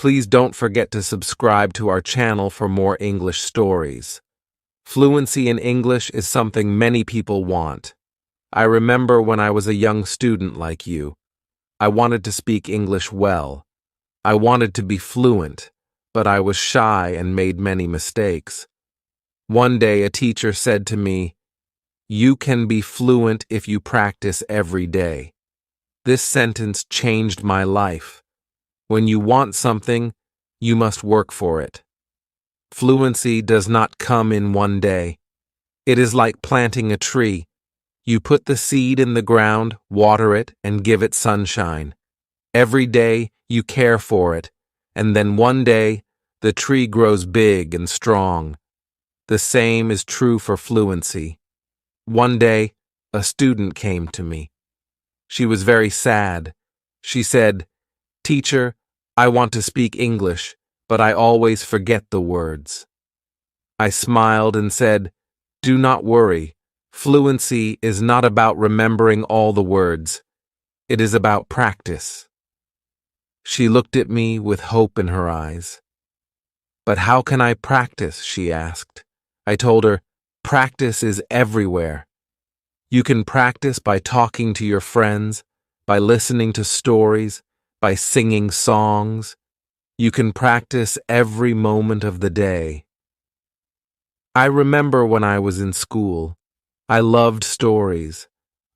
Please don't forget to subscribe to our channel for more English stories. Fluency in English is something many people want. I remember when I was a young student like you. I wanted to speak English well. I wanted to be fluent, but I was shy and made many mistakes. One day a teacher said to me, "You can be fluent if you practice every day." This sentence changed my life. When you want something, you must work for it. Fluency does not come in one day. It is like planting a tree. You put the seed in the ground, water it, and give it sunshine. Every day you care for it, and then one day the tree grows big and strong. The same is true for fluency. One day, a student came to me. She was very sad. She said, "Teacher, I want to speak English, but I always forget the words." I smiled and said, "Do not worry. Fluency is not about remembering all the words. It is about practice." She looked at me with hope in her eyes. "But how can I practice?" she asked. I told her, "Practice is everywhere. You can practice by talking to your friends, by listening to stories, by singing songs. You can practice every moment of the day." I remember when I was in school. I loved stories.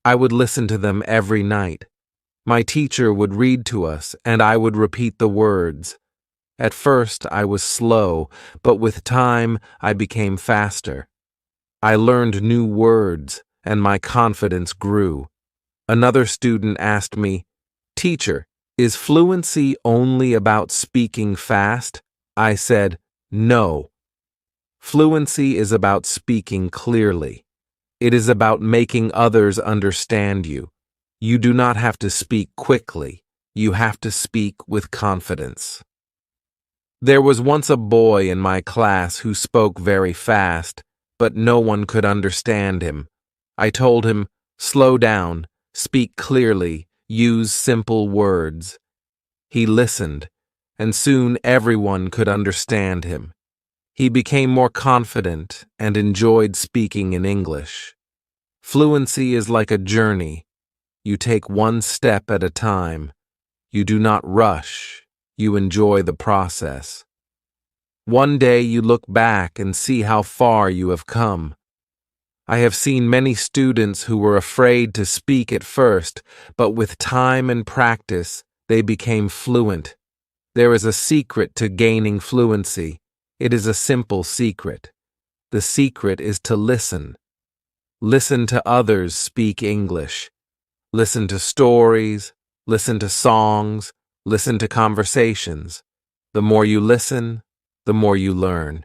I would listen to them every night. My teacher would read to us, and I would repeat the words. At first, I was slow, but with time, I became faster. I learned new words, and my confidence grew. Another student asked me, "Teacher, is fluency only about speaking fast?" I said, "No. Fluency is about speaking clearly. It is about making others understand you. You do not have to speak quickly. You have to speak with confidence." There was once a boy in my class who spoke very fast, but no one could understand him. I told him, "Slow down, speak clearly, use simple words." He listened, and soon everyone could understand him. He became more confident and enjoyed speaking in English. Fluency is like a journey. You take one step at a time. You do not rush. You enjoy the process. One day you look back and see how far you have come. I have seen many students who were afraid to speak at first, but with time and practice, they became fluent. There is a secret to gaining fluency. It is a simple secret. The secret is to listen. Listen to others speak English. Listen to stories, listen to songs, listen to conversations. The more you listen, the more you learn.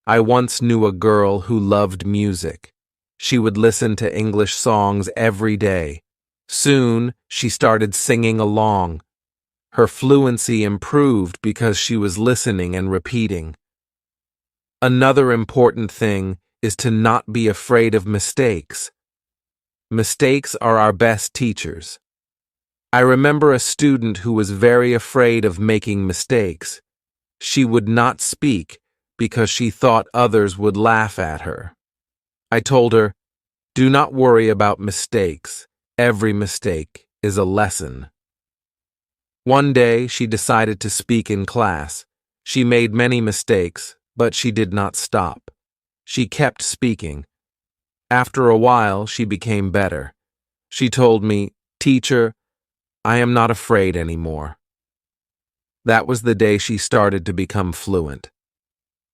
I once knew a girl who loved music. She would listen to English songs every day. Soon, she started singing along. Her fluency improved because she was listening and repeating. Another important thing is to not be afraid of mistakes. Mistakes are our best teachers. I remember a student who was very afraid of making mistakes. She would not speak because she thought others would laugh at her. I told her, "Do not worry about mistakes. Every mistake is a lesson." One day, she decided to speak in class. She made many mistakes, but she did not stop. She kept speaking. After a while, she became better. She told me, "Teacher, I am not afraid anymore." That was the day she started to become fluent.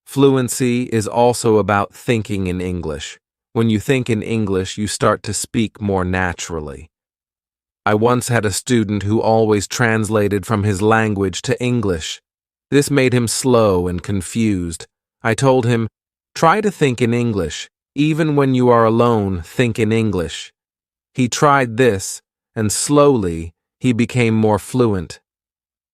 Fluency is also about thinking in English. When you think in English, you start to speak more naturally. I once had a student who always translated from his language to English. This made him slow and confused. I told him, "Try to think in English. Even when you are alone, think in English." He tried this, and slowly, he became more fluent.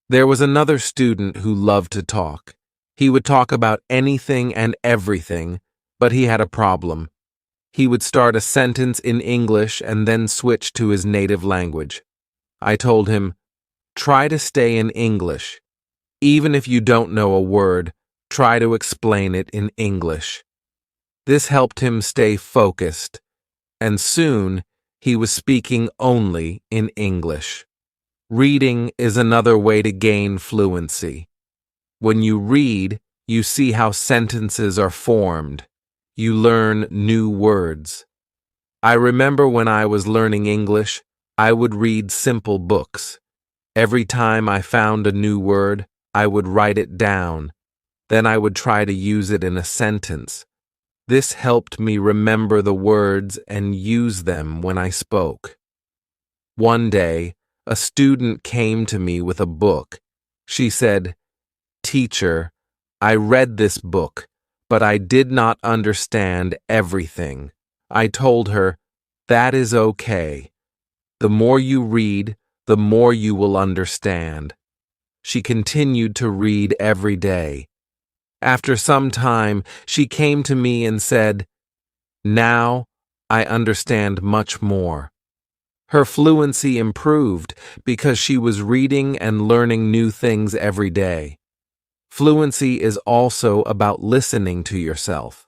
There was another student who loved to talk. He would talk about anything and everything, but he had a problem. He would start a sentence in English and then switch to his native language. I told him, "Try to stay in English. Even if you don't know a word, try to explain it in English. This helped him stay focused, and soon he was speaking only in English. Reading is another way to gain fluency. When you read, you see how sentences are formed. You learn new words. I remember when I was learning English, I would read simple books. Every time I found a new word, I would write it down. Then I would try to use it in a sentence. This helped me remember the words and use them when I spoke. One day, a student came to me with a book. She said, "Teacher, I read this book, but I did not understand everything." I told her, "That is okay. The more you read, the more you will understand." She continued to read every day. After some time, she came to me and said, "Now I understand much more." Her fluency improved because she was reading and learning new things every day. Fluency is also about listening to yourself.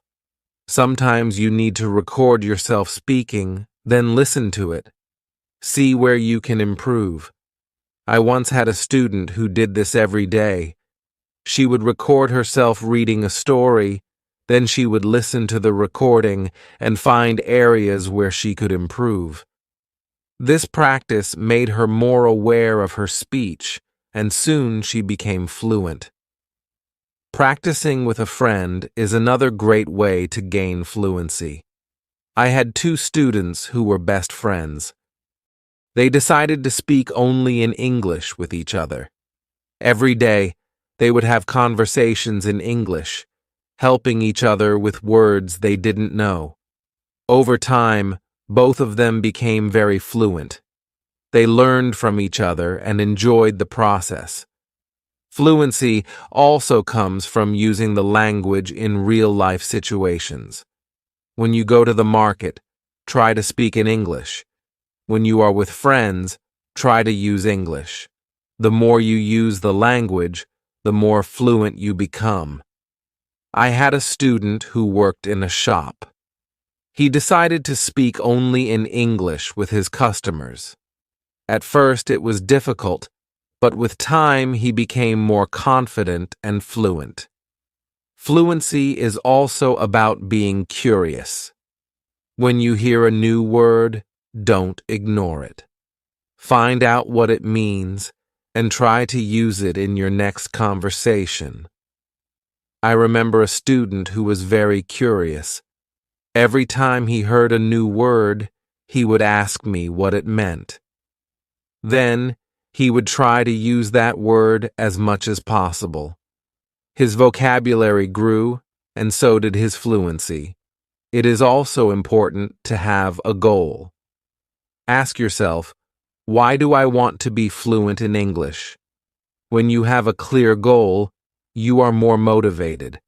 Sometimes you need to record yourself speaking, then listen to it. See where you can improve. I once had a student who did this every day. She would record herself reading a story, then she would listen to the recording and find areas where she could improve. This practice made her more aware of her speech, and soon she became fluent. Practicing with a friend is another great way to gain fluency. I had two students who were best friends. They decided to speak only in English with each other. Every day, they would have conversations in English, helping each other with words they didn't know. Over time, both of them became very fluent. They learned from each other and enjoyed the process. Fluency also comes from using the language in real-life situations. When you go to the market, try to speak in English. When you are with friends, try to use English. The more you use the language, the more fluent you become. I had a student who worked in a shop. He decided to speak only in English with his customers. At first it was difficult, but with time he became more confident and fluent. Fluency is also about being curious. When you hear a new word, don't ignore it. Find out what it means and try to use it in your next conversation. I remember a student who was very curious. Every time he heard a new word, he would ask me what it meant. Then, he would try to use that word as much as possible. His vocabulary grew, and so did his fluency. It is also important to have a goal. Ask yourself, why do I want to be fluent in English? When you have a clear goal, you are more motivated.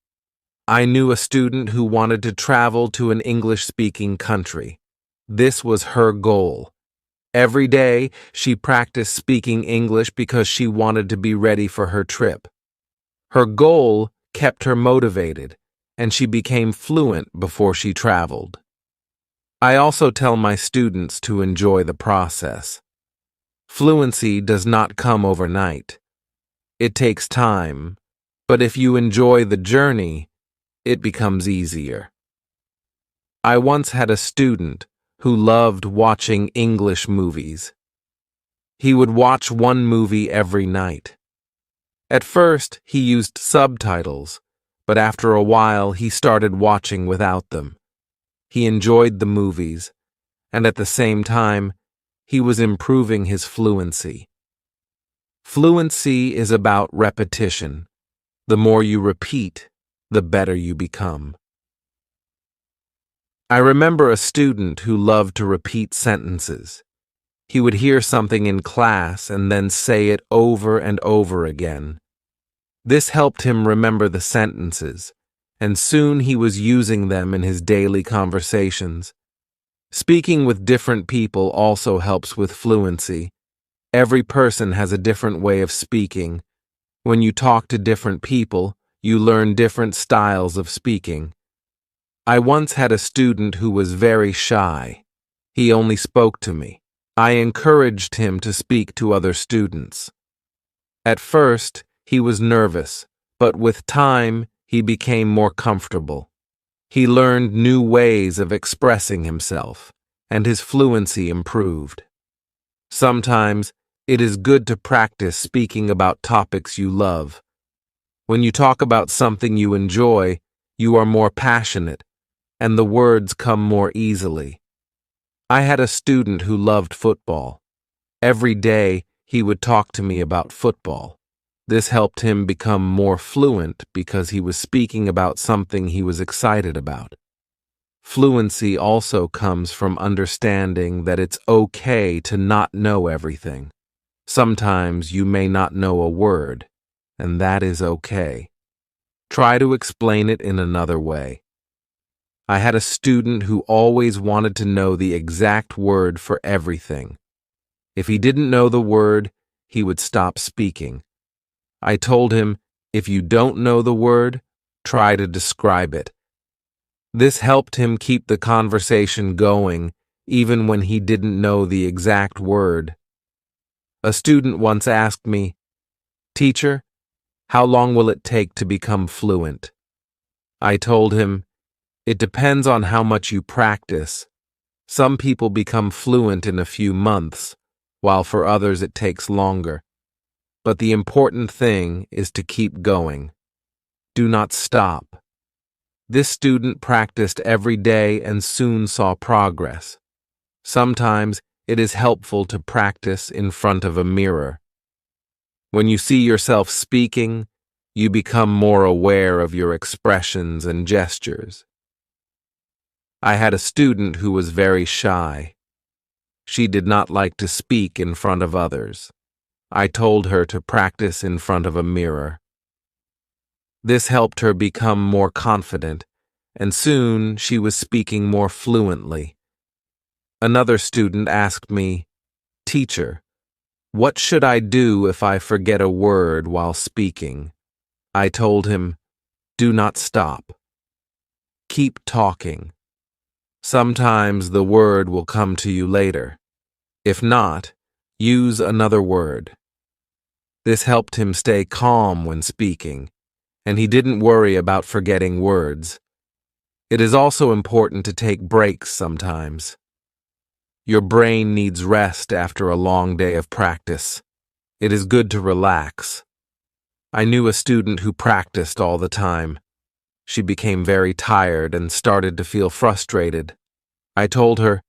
I knew a student who wanted to travel to an English-speaking country. This was her goal. Every day, she practiced speaking English because she wanted to be ready for her trip. Her goal kept her motivated, and she became fluent before she traveled. I also tell my students to enjoy the process. Fluency does not come overnight. It takes time, but if you enjoy the journey, it becomes easier. I once had a student who loved watching English movies. He would watch one movie every night. At first, he used subtitles, but after a while he started watching without them. He enjoyed the movies, and at the same time, he was improving his fluency. Fluency is about repetition. The more you repeat, the better you become. I remember a student who loved to repeat sentences. He would hear something in class and then say it over and over again. This helped him remember the sentences, and soon he was using them in his daily conversations. Speaking with different people also helps with fluency. Every person has a different way of speaking. When you talk to different people, you learn different styles of speaking. I once had a student who was very shy. He only spoke to me. I encouraged him to speak to other students. At first, he was nervous, but with time, he became more comfortable. He learned new ways of expressing himself, and his fluency improved. Sometimes, it is good to practice speaking about topics you love. When you talk about something you enjoy, you are more passionate, and the words come more easily. I had a student who loved football. Every day, he would talk to me about football. This helped him become more fluent because he was speaking about something he was excited about. Fluency also comes from understanding that it's okay to not know everything. Sometimes you may not know a word, and that is okay. Try to explain it in another way. I had a student who always wanted to know the exact word for everything. If he didn't know the word, he would stop speaking. I told him, if you don't know the word, try to describe it. This helped him keep the conversation going, even when he didn't know the exact word. A student once asked me, "Teacher, how long will it take to become fluent?" I told him, it depends on how much you practice. Some people become fluent in a few months, while for others it takes longer. But the important thing is to keep going. Do not stop. This student practiced every day and soon saw progress. Sometimes it is helpful to practice in front of a mirror. When you see yourself speaking, you become more aware of your expressions and gestures. I had a student who was very shy. She did not like to speak in front of others. I told her to practice in front of a mirror. This helped her become more confident, and soon she was speaking more fluently. Another student asked me, "Teacher, what should I do if I forget a word while speaking?" I told him, "Do not stop. Keep talking. Sometimes the word will come to you later. If not, use another word." This helped him stay calm when speaking, and he didn't worry about forgetting words. It is also important to take breaks sometimes. Your brain needs rest after a long day of practice. It is good to relax. I knew a student who practiced all the time. She became very tired and started to feel frustrated. I told her,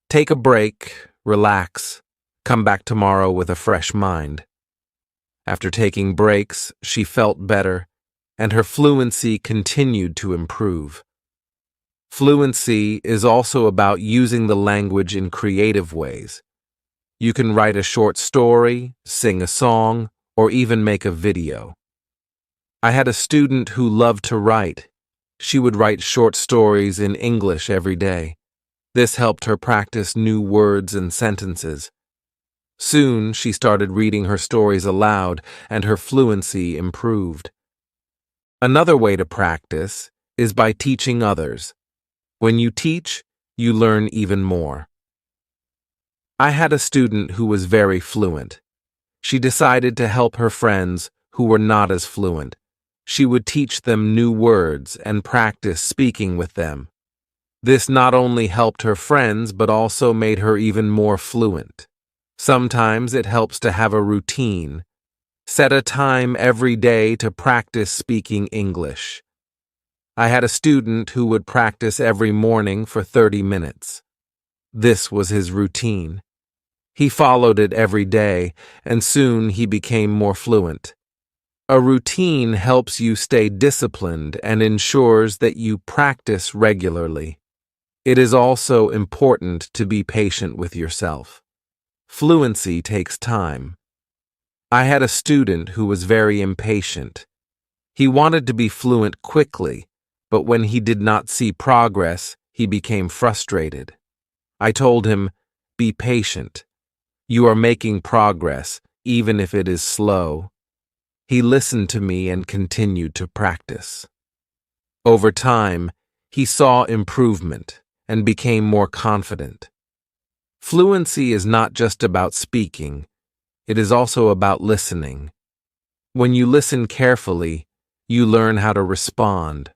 "Take a break, relax, come back tomorrow with a fresh mind." After taking breaks, she felt better, and her fluency continued to improve. Fluency is also about using the language in creative ways. You can write a short story, sing a song, or even make a video. I had a student who loved to write. She would write short stories in English every day. This helped her practice new words and sentences. Soon, she started reading her stories aloud, and her fluency improved. Another way to practice is by teaching others. When you teach, you learn even more. I had a student who was very fluent. She decided to help her friends who were not as fluent. She would teach them new words and practice speaking with them. This not only helped her friends, but also made her even more fluent. Sometimes it helps to have a routine. Set a time every day to practice speaking English. I had a student who would practice every morning for 30 minutes. This was his routine. He followed it every day, and soon he became more fluent. A routine helps you stay disciplined and ensures that you practice regularly. It is also important to be patient with yourself. Fluency takes time. I had a student who was very impatient. He wanted to be fluent quickly, but when he did not see progress, he became frustrated. I told him, "Be patient. You are making progress, even if it is slow." He listened to me and continued to practice. Over time, he saw improvement and became more confident. Fluency is not just about speaking, it is also about listening. When you listen carefully, you learn how to respond.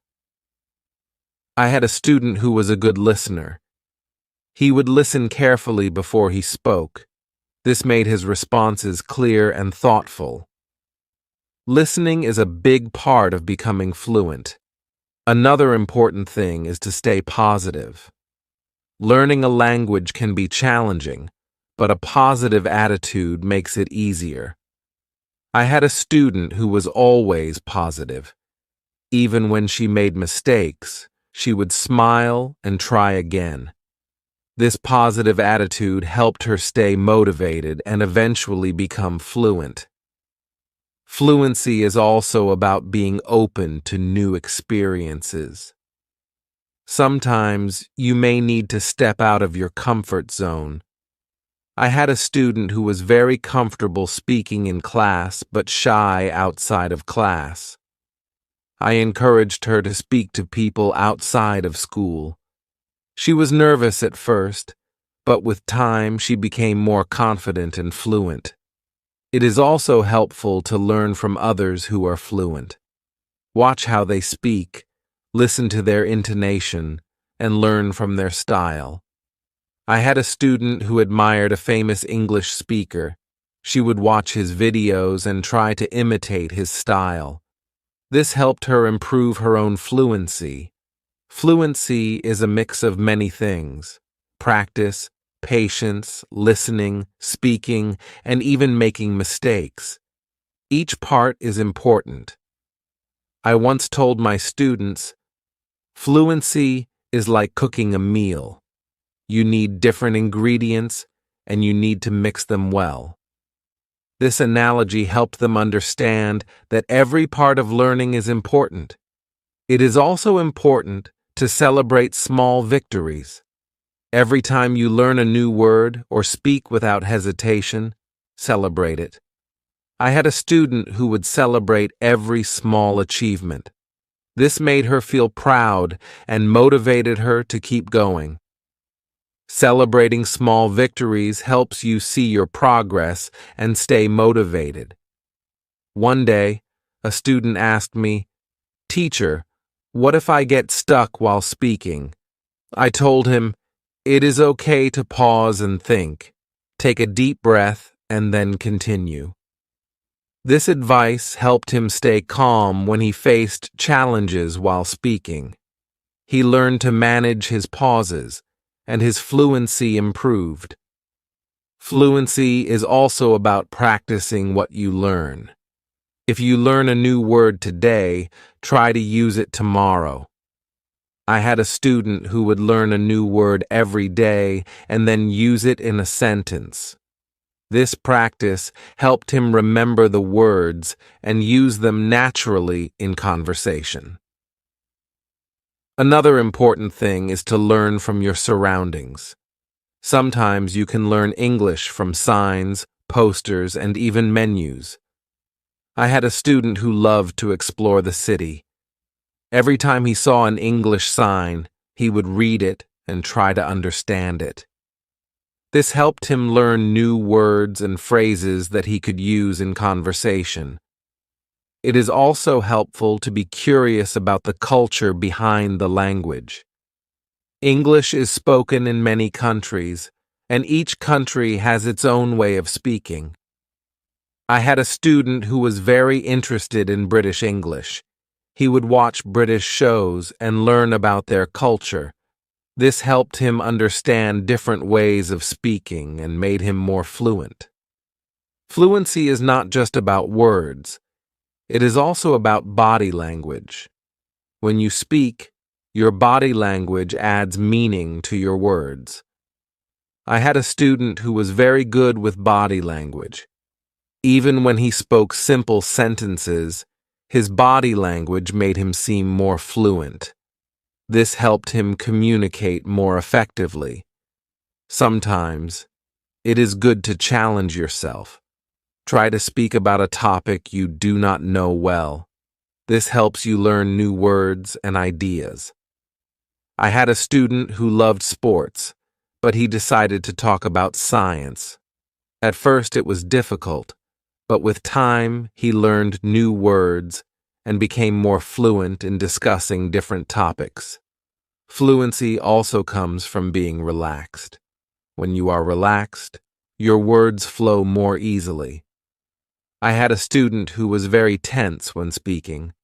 I had a student who was a good listener. He would listen carefully before he spoke. This made his responses clear and thoughtful. Listening is a big part of becoming fluent. Another important thing is to stay positive. Learning a language can be challenging, but a positive attitude makes it easier. I had a student who was always positive. Even when she made mistakes, she would smile and try again. This positive attitude helped her stay motivated and eventually become fluent. Fluency is also about being open to new experiences. Sometimes you may need to step out of your comfort zone. I had a student who was very comfortable speaking in class but shy outside of class. I encouraged her to speak to people outside of school. She was nervous at first, but with time she became more confident and fluent. It is also helpful to learn from others who are fluent. Watch how they speak, listen to their intonation, and learn from their style. I had a student who admired a famous English speaker. She would watch his videos and try to imitate his style. This helped her improve her own fluency. Fluency is a mix of many things: practice, patience, listening, speaking, and even making mistakes. Each part is important. I once told my students, fluency is like cooking a meal. You need different ingredients, and you need to mix them well. This analogy helped them understand that every part of learning is important. It is also important to celebrate small victories. Every time you learn a new word or speak without hesitation, celebrate it. I had a student who would celebrate every small achievement. This made her feel proud and motivated her to keep going. Celebrating small victories helps you see your progress and stay motivated. One day, a student asked me, "Teacher, what if I get stuck while speaking?" I told him, "It is okay to pause and think. Take a deep breath and then continue." This advice helped him stay calm when he faced challenges while speaking. He learned to manage his pauses, and his fluency improved. Fluency is also about practicing what you learn. If you learn a new word today, try to use it tomorrow. I had a student who would learn a new word every day and then use it in a sentence. This practice helped him remember the words and use them naturally in conversation. Another important thing is to learn from your surroundings. Sometimes you can learn English from signs, posters, and even menus. I had a student who loved to explore the city. Every time he saw an English sign, he would read it and try to understand it. This helped him learn new words and phrases that he could use in conversation. It is also helpful to be curious about the culture behind the language. English is spoken in many countries, and each country has its own way of speaking. I had a student who was very interested in British English. He would watch British shows and learn about their culture. This helped him understand different ways of speaking and made him more fluent. Fluency is not just about words. It is also about body language. When you speak, your body language adds meaning to your words. I had a student who was very good with body language. Even when he spoke simple sentences, his body language made him seem more fluent. This helped him communicate more effectively. Sometimes, it is good to challenge yourself. Try to speak about a topic you do not know well. This helps you learn new words and ideas. I had a student who loved sports, but he decided to talk about science. At first it was difficult, but with time he learned new words and became more fluent in discussing different topics. Fluency also comes from being relaxed. When you are relaxed, your words flow more easily. I had a student who was very tense when speaking.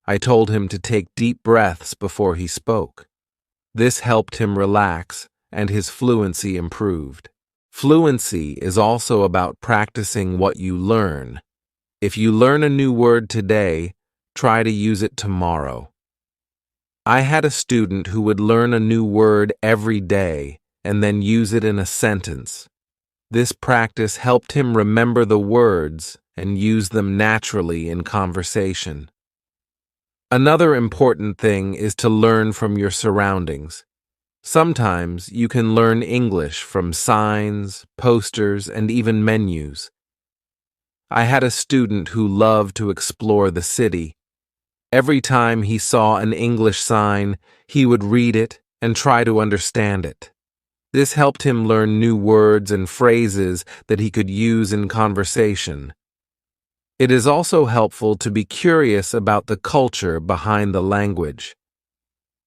I told him to take deep breaths before he spoke. This helped him relax, and his fluency improved. Fluency is also about practicing what you learn. If you learn a new word today, try to use it tomorrow. I had a student who would learn a new word every day and then use it in a sentence. This practice helped him remember the words and use them naturally in conversation. Another important thing is to learn from your surroundings. Sometimes you can learn English from signs, posters, and even menus. I had a student who loved to explore the city. Every time he saw an English sign, he would read it and try to understand it. This helped him learn new words and phrases that he could use in conversation. It is also helpful to be curious about the culture behind the language.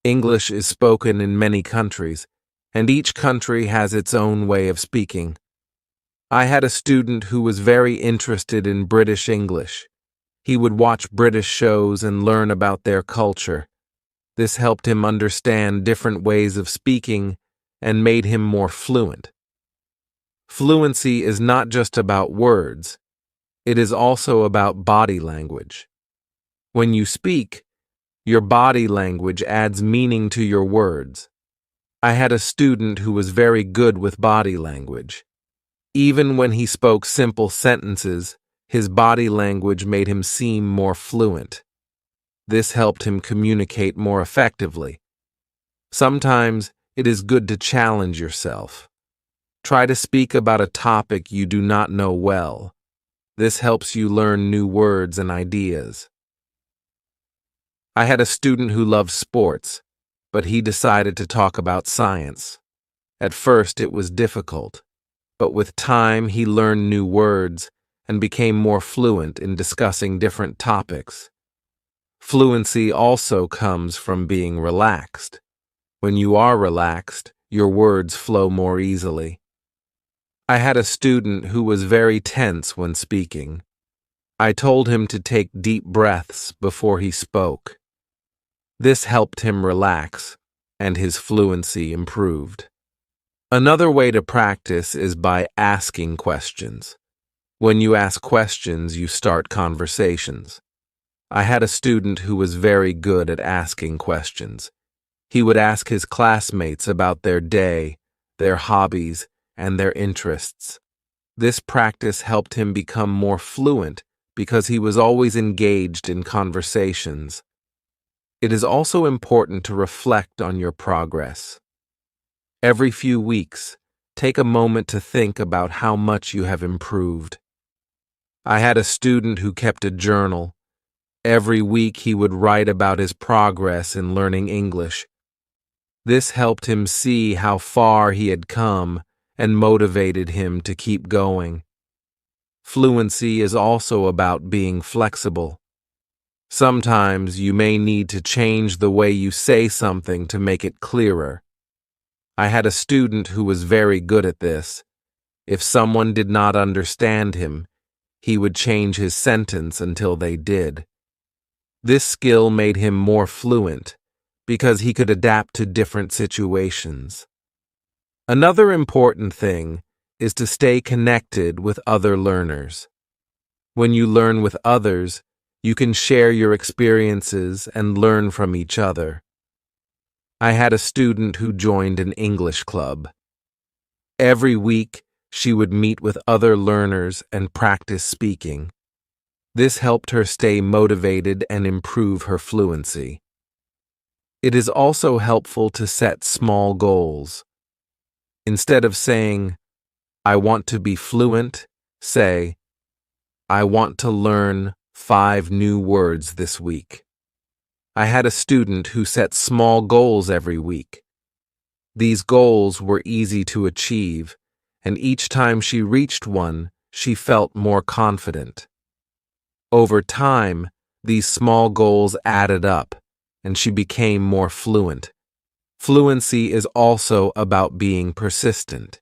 English is spoken in many countries, and each country has its own way of speaking. I had a student who was very interested in British English. He would watch British shows and learn about their culture. This helped him understand different ways of speaking and made him more fluent. Fluency is not just about words. It is also about body language. When you speak, your body language adds meaning to your words. I had a student who was very good with body language. Even when he spoke simple sentences, his body language made him seem more fluent. This helped him communicate more effectively. Sometimes it is good to challenge yourself. Try to speak about a topic you do not know well. This helps you learn new words and ideas. I had a student who loved sports, but he decided to talk about science. At first it was difficult, but with time he learned new words and became more fluent in discussing different topics. Fluency also comes from being relaxed. When you are relaxed, your words flow more easily. I had a student who was very tense when speaking. I told him to take deep breaths before he spoke. This helped him relax, and his fluency improved. Another way to practice is by asking questions. When you ask questions, you start conversations. I had a student who was very good at asking questions. He would ask his classmates about their day, their hobbies, and their interests. This practice helped him become more fluent because he was always engaged in conversations. It is also important to reflect on your progress. Every few weeks, take a moment to think about how much you have improved. I had a student who kept a journal. Every week he would write about his progress in learning English. This helped him see how far he had come and motivated him to keep going. Fluency is also about being flexible. Sometimes you may need to change the way you say something to make it clearer. I had a student who was very good at this. If someone did not understand him, he would change his sentence until they did. This skill made him more fluent because he could adapt to different situations. Another important thing is to stay connected with other learners. When you learn with others, you can share your experiences and learn from each other. I had a student who joined an English club. Every week, she would meet with other learners and practice speaking. This helped her stay motivated and improve her fluency. It is also helpful to set small goals. Instead of saying, "I want to be fluent," say, I want to learn 5 new words this week. I had a student who set small goals every week. These goals were easy to achieve, and each time she reached one, she felt more confident. Over time, these small goals added up, and she became more fluent. Fluency is also about being persistent.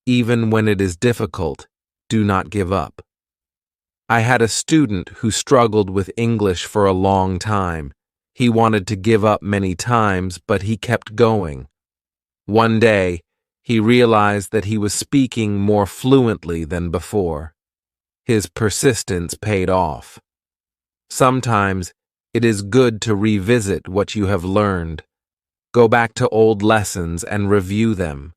Even when it is difficult, do not give up. I had a student who struggled with English for a long time. He wanted to give up many times, but he kept going. One day, he realized that he was speaking more fluently than before. His persistence paid off. Sometimes, it is good to revisit what you have learned. Go back to old lessons and review them.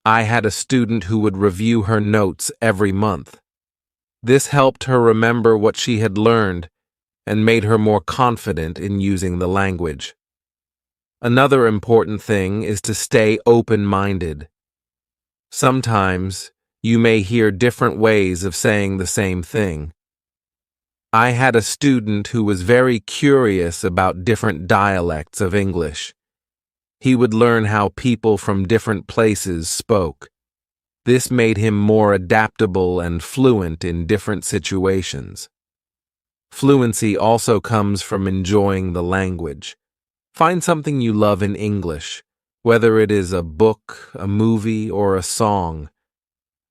I had a student who would review her notes every month. This helped her remember what she had learned and made her more confident in using the language. Another important thing is to stay open-minded. Sometimes, you may hear different ways of saying the same thing. I had a student who was very curious about different dialects of English. He would learn how people from different places spoke. This made him more adaptable and fluent in different situations. Fluency also comes from enjoying the language. Find something you love in English, whether it is a book, a movie, or a song.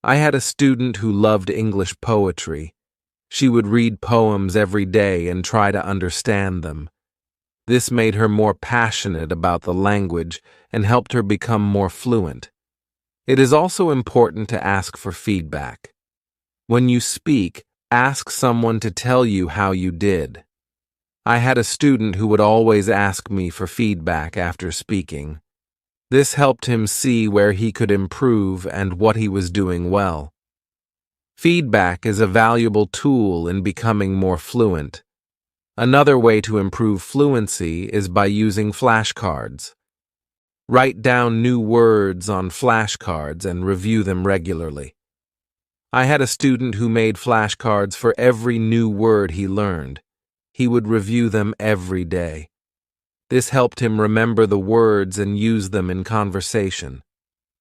I had a student who loved English poetry. She would read poems every day and try to understand them. This made her more passionate about the language and helped her become more fluent. It is also important to ask for feedback. When you speak, ask someone to tell you how you did. I had a student who would always ask me for feedback after speaking. This helped him see where he could improve and what he was doing well. Feedback is a valuable tool in becoming more fluent. Another way to improve fluency is by using flashcards. Write down new words on flashcards and review them regularly. I had a student who made flashcards for every new word he learned. He would review them every day. This helped him remember the words and use them in conversation.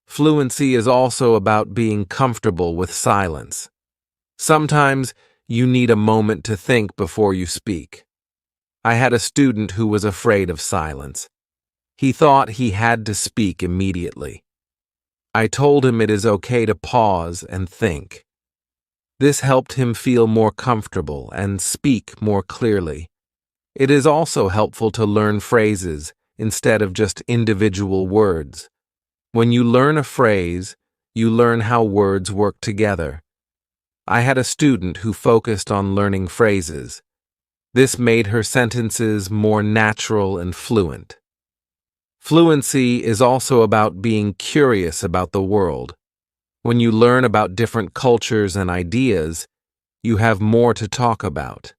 Fluency is also about being comfortable with silence. Sometimes you need a moment to think before you speak. I had a student who was afraid of silence. He thought he had to speak immediately. I told him it is okay to pause and think. This helped him feel more comfortable and speak more clearly. It is also helpful to learn phrases instead of just individual words. When you learn a phrase, you learn how words work together. I had a student who focused on learning phrases. This made her sentences more natural and fluent. Fluency is also about being curious about the world. When you learn about different cultures and ideas, you have more to talk about.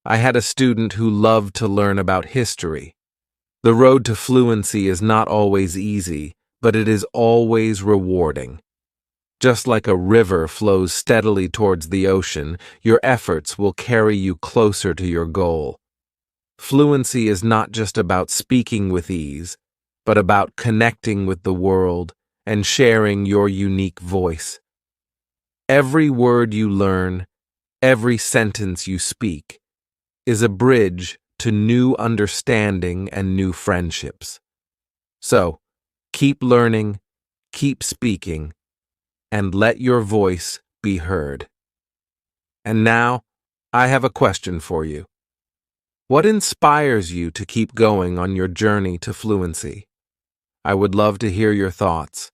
I had a student who loved to learn about history. The road to fluency is not always easy, but it is always rewarding. Just like a river flows steadily towards the ocean, your efforts will carry you closer to your goal. Fluency is not just about speaking with ease, but about connecting with the world and sharing your unique voice. Every word you learn, every sentence you speak, is a bridge to new understanding and new friendships. So, keep learning, keep speaking, and let your voice be heard. And now, I have a question for you. What inspires you to keep going on your journey to fluency? I would love to hear your thoughts.